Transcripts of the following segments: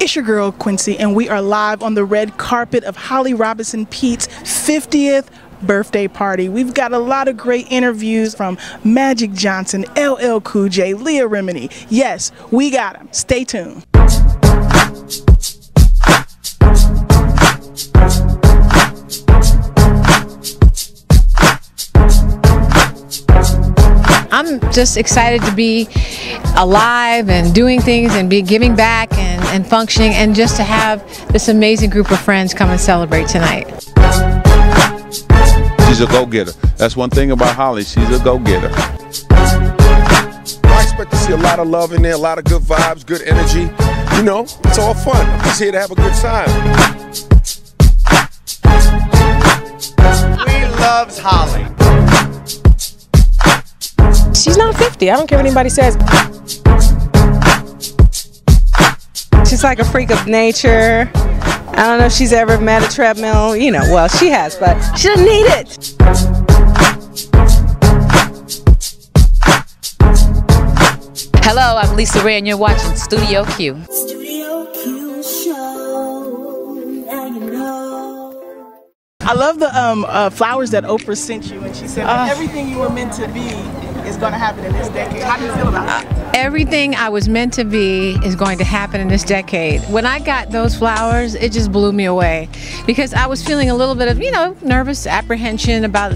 It's your girl Quincy, and we are live on the red carpet of Holly Robinson Peete's 50th birthday party. We've got a lot of great interviews from Magic Johnson, LL Cool J, Leah Remini. Yes, we got them. Stay tuned. I'm just excited to be alive and doing things and be giving back and functioning, and just to have this amazing group of friends come and celebrate tonight. She's a go-getter. That's one thing about Holly. She's a go-getter. I expect to see a lot of love in there, a lot of good vibes, good energy. You know, it's all fun. I'm just here to have a good time. We loves Holly. She's not 50. I don't care what anybody says. She's like a freak of nature. I don't know if she's ever met a treadmill. You know, well, she has, but she doesn't need it. Hello, I'm Lisa Raye, and you're watching Studio Q. Studio Q show. Now you know. I love the flowers that Oprah sent you, and she said that everything you were meant to be is going to happen in this decade. How do you feel about it? Everything I was meant to be is going to happen in this decade. When I got those flowers, it just blew me away, because I was feeling a little bit of, nervous apprehension about,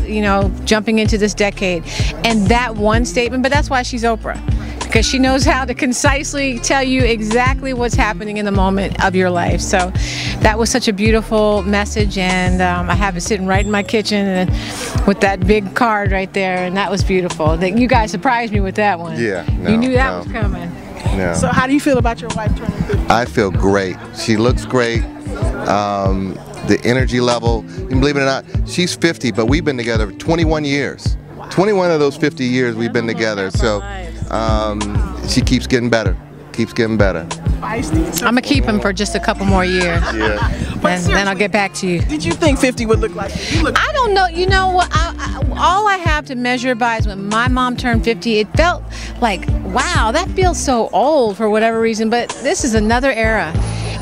jumping into this decade. And that one statement, but that's why she's Oprah, because she knows how to concisely tell you exactly what's happening in the moment of your life. So that was such a beautiful message, and I have it sitting right in my kitchen and with that big card right there, and that was beautiful. You guys surprised me with that one. Yeah, you knew that was coming. No. So how do you feel about your wife turning 50? I feel great. She looks great. The energy level, and believe it or not, she's 50, but we've been together 21 years. Wow. 21 of those 50 years we've been together. So she keeps getting better. Keeps getting better. I'm gonna keep him for just a couple more years. Yeah. And then I'll get back to you. Did you think 50 would look like you? I don't know. You know what? All I have to measure by is when my mom turned 50. It felt like, wow, that feels so old for whatever reason. But this is another era.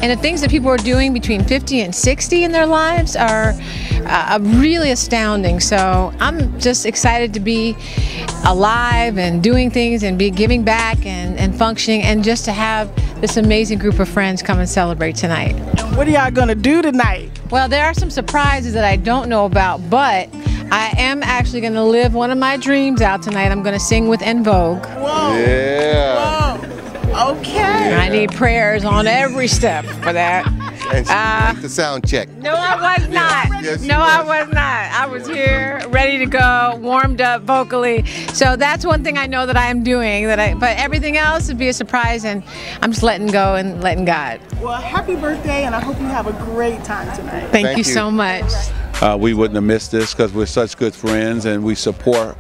And the things that people are doing between 50 and 60 in their lives are really astounding. So I'm just excited to be alive and doing things and be giving back and functioning, and just to have this amazing group of friends come and celebrate tonight. And what are y'all gonna do tonight? Well, there are some surprises that I don't know about, but I am actually gonna live one of my dreams out tonight. I'm gonna sing with En Vogue. Whoa. Yeah. Whoa. Okay. I need prayers on every step for that. And she did the sound check. No, I was not. Yes, No, I was not. I was here, ready to go, warmed up vocally. So that's one thing I know that I am doing. But everything else would be a surprise, and I'm just letting go and letting God. Well, happy birthday, and I hope you have a great time tonight. Thank you so much. We wouldn't have missed this because we're such good friends, and we support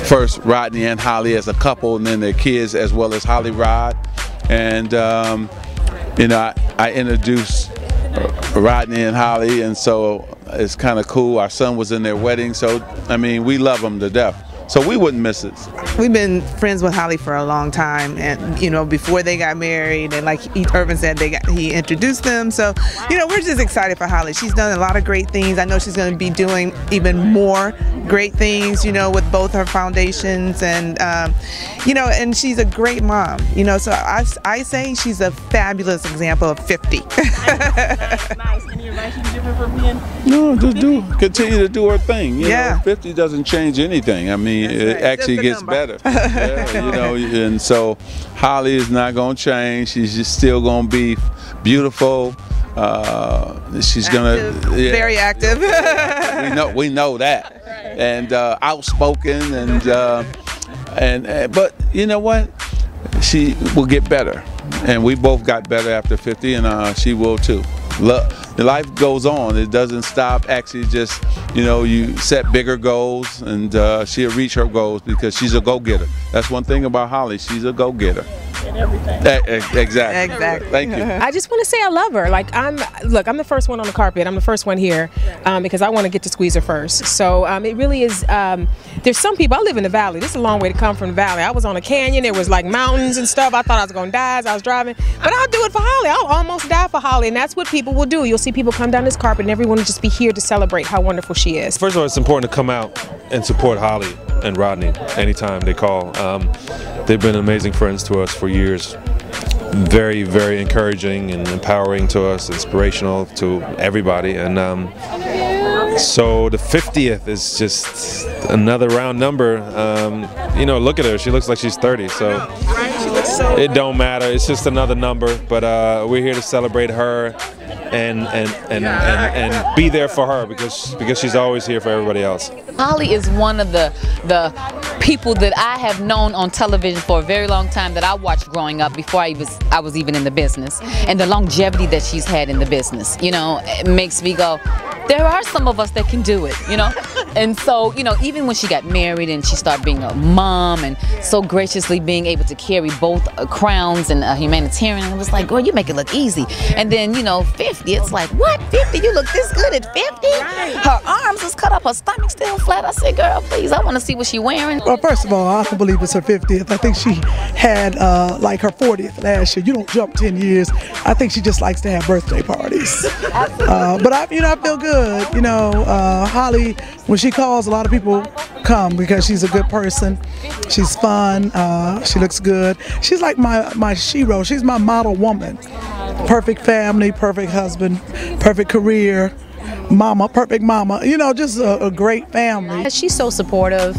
first Rodney and Holly as a couple, and then their kids as well as Holly Rod. And I introduced Rodney and Holly, and so it's kind of cool. Our son was in their wedding, so I mean, we love them to death. So we wouldn't miss it. We've been friends with Holly for a long time, and before they got married, and like Earvin said, he introduced them. So we're just excited for Holly. She's done a lot of great things. I know she's going to be doing even more great things, with both her foundations, and and she's a great mom. So I say she's a fabulous example of 50. Nice. Any advice you can give her for being? No, just continue to do her thing. You know, 50 doesn't change anything. I mean, it actually gets better. Yeah, and so Holly is not going to change. She's just still going to be beautiful. She's going to very active. we know that, and outspoken, and but you know what? She will get better, and we both got better after 50, and she will too. Life goes on. It doesn't stop. Actually, just you set bigger goals, and she'll reach her goals because she's a go-getter. That's one thing about Holly. She's a go-getter. and everything. Exactly. Thank you. I just want to say I love her. Like I'm the first one on the carpet. I'm the first one here because I want to get to squeeze her first. So it really is. There's some people. I live in the valley. This is a long way to come from the valley. I was on a canyon. There was like mountains and stuff. I thought I was gonna die as I was driving, but I'll do it for Holly. I'll almost die for Holly, and that's what people will do. You'll see people come down this carpet, and everyone will just be here to celebrate how wonderful she is. First of all, it's important to come out and support Holly and Rodney anytime they call. They've been amazing friends to us for years. Very, very encouraging and empowering to us, inspirational to everybody. And so the 50th is just another round number. You know, look at her. She looks like she's 30. So it don't matter. It's just another number. But we're here to celebrate her and be there for her because she's always here for everybody else. Holly is one of the people that I have known on television for a very long time, that I watched growing up before I was even in the business, and the longevity that she's had in the business, you know, it makes me go, there are some of us that can do it, you know. And so, you know, even when she got married and she started being a mom and so graciously being able to carry both crowns and a humanitarian, it was like, girl, you make it look easy. And then, you know, 50, it's like, what, 50? You look this good at 50? Her arms is cut up, her stomach still flat. I said, girl, please, I want to see what she's wearing. Well, first of all, I don't believe it's her 50th. I think she had like her 40th last year. You don't jump 10 years. I think she just likes to have birthday parties. But I feel good. You know, Holly, when she calls, a lot of people come because she's a good person. She's fun. She looks good. She's like my shero. She's my model woman. Perfect family, perfect husband, perfect career. Mama, perfect mama, you know, just a great family. She's so supportive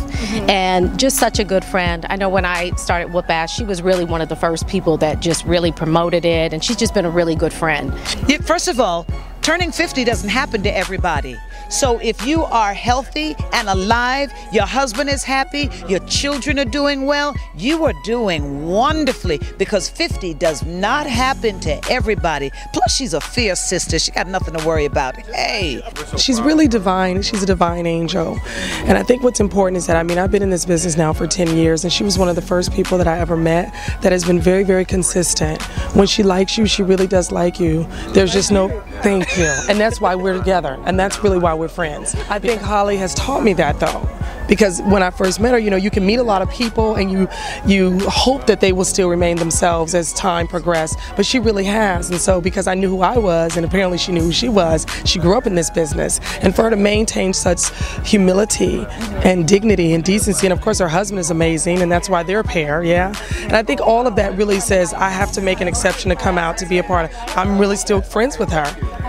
and just such a good friend. I know when I started Whoop Ass, she was really one of the first people that just really promoted it, and she's just been a really good friend. Yeah, first of all, turning 50 doesn't happen to everybody. So if you are healthy and alive, your husband is happy, your children are doing well, you are doing wonderfully, because 50 does not happen to everybody. Plus, she's a fierce sister. She got nothing to worry about. Hey. She's really divine. She's a divine angel. And I think what's important is that, I mean, I've been in this business now for 10 years, and she was one of the first people that I ever met that has been very, very consistent. When she likes you, she really does like you. There's just no thank you. And that's why we're together. And that's really why we're friends. I think Holly has taught me that, though, because when I first met her, you know, you can meet a lot of people and you hope that they will still remain themselves as time progresses, but she really has. And so because I knew who I was, and apparently she knew who she was, she grew up in this business, and for her to maintain such humility and dignity and decency, and of course her husband is amazing, and that's why they're a pair, yeah. And I think all of that really says I have to make an exception to come out to be a part of. I'm really still friends with her,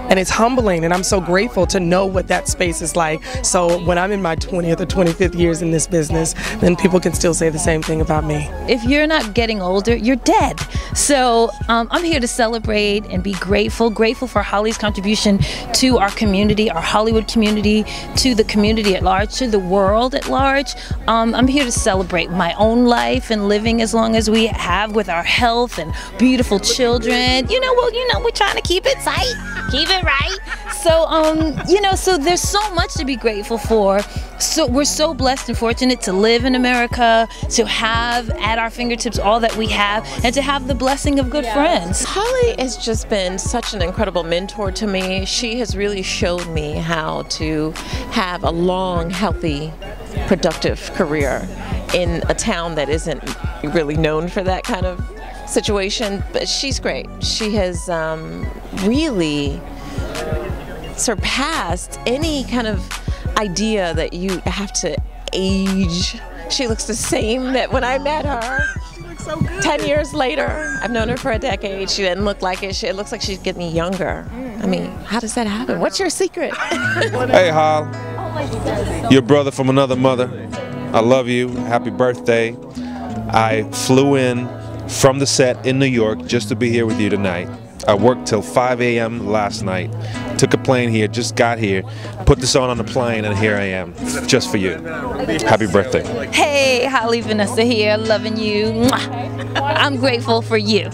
and it's humbling, and I'm so grateful to know what that space is like. So when I'm in my 20th or 25th years in this business, then people can still say the same thing about me. If you're not getting older, you're dead. So I'm here to celebrate and be grateful for Holly's contribution to our community, our Hollywood community, to the community at large, to the world at large. I'm here to celebrate my own life and living as long as we have, with our health and beautiful children. You know, well, you know, we're trying to keep it tight, keep it right. So, you know, so there's so much to be grateful for. So we're so blessed and fortunate to live in America, to have at our fingertips all that we have, and to have the blessing of good friends. Holly has just been such an incredible mentor to me. She has really showed me how to have a long, healthy, productive career in a town that isn't really known for that kind of situation. But she's great. She has really surpassed any kind of idea that you have to age. She looks the same that when I met her. She looks so good. 10 years later, I've known her for a decade. She didn't look like it. It looks like she's getting younger. I mean, how does that happen? What's your secret? Hey, Hol. Your brother from another mother. I love you. Happy birthday. I flew in from the set in New York just to be here with you tonight. I worked till 5 a.m. last night. Took a plane here, just got here, put this on the plane, and here I am, just for you. Happy birthday. Hey, Holly, Vanessa here, loving you. Mwah. I'm grateful for you.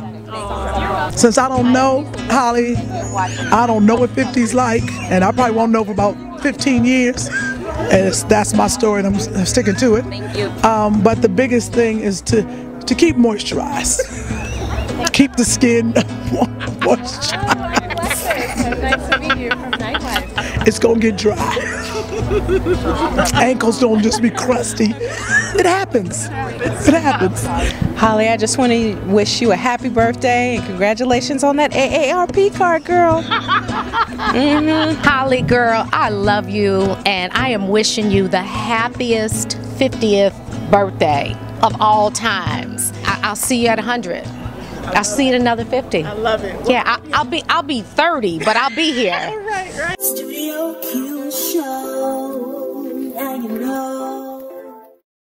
Since I don't know Holly, I don't know what 50's like, and I probably won't know for about 15 years. And that's my story, and I'm sticking to it. Thank you. But the biggest thing is to keep moisturized. keep the skin moisturized. Nice to meet you from Nightlife. It's gonna get dry. Ankles don't just be crusty. It happens. It happens. Holly, I just want to wish you a happy birthday and congratulations on that AARP card, girl. Holly, girl, I love you, and I am wishing you the happiest 50th birthday of all times. I'll see you at 100. I'll see you at another 50. I love it. Yeah, I'll be 30, but I'll be here. Right. Studio Q show, now you know.